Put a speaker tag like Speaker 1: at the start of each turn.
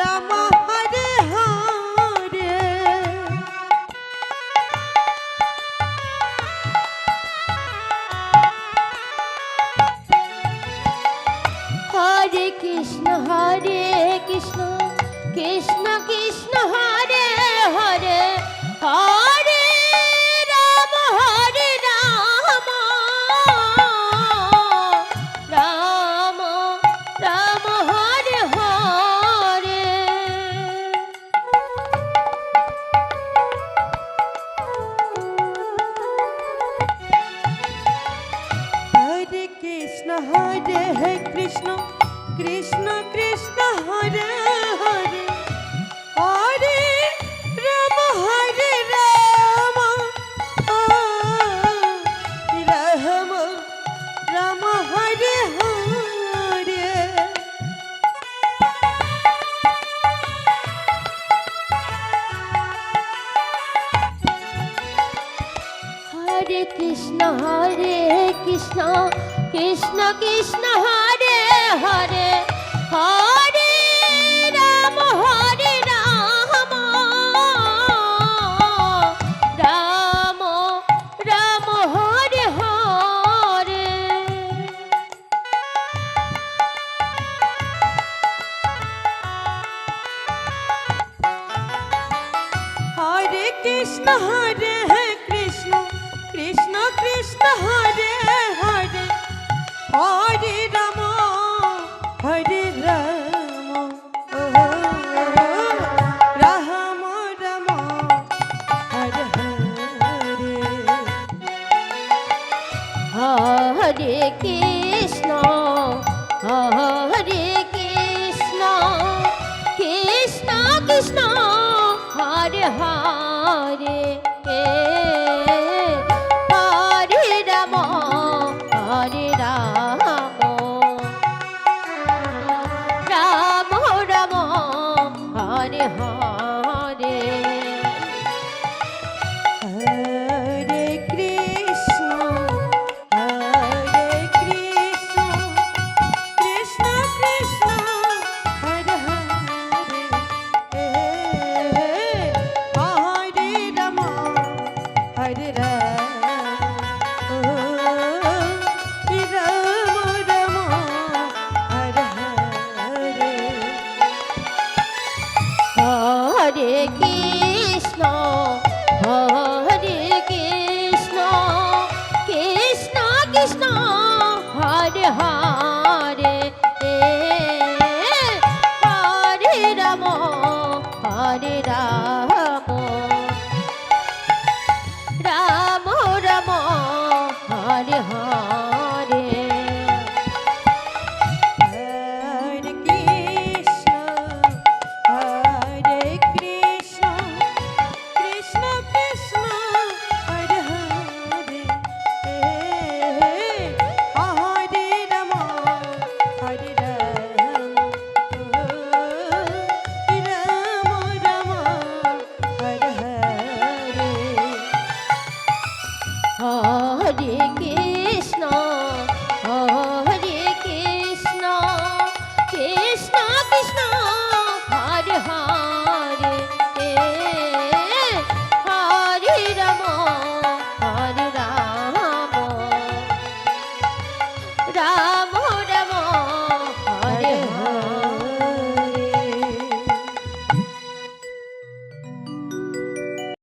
Speaker 1: Ram Hare Hare
Speaker 2: Hare Krishna Krishna Krishna Hare Hare Hare Ram Ram Ram Hare Hare
Speaker 1: Hare Krishna Krishna Krishna Krishna Hare Hare Hare Ram Ram Ram Hare Hare
Speaker 2: Hare Krishna Krishna Krishna Hare Hare Hare Ram Ram Ram Hare Hare
Speaker 1: Hare Krishna Krishna Krishna Krishna Hare Hare Hare Ram Ram Ram Hare Hare
Speaker 2: Hare Krishna Krishna Krishna Hare Hare Hare Ram Ram Ram Hare Hare
Speaker 1: Hare Krishna Krishna Krishna Hare Hare Hare Ram Ram Hare Hare
Speaker 2: Hare Krishna Krishna Krishna Hare Hare Hare Ram Ram Ram Hare Hare
Speaker 1: Hare Krishna Krishna Krishna Hare Hare Hare Ram Ram Hare Hare
Speaker 2: Hare Krishna Krishna Krishna Hare Hare Hare Ram Ram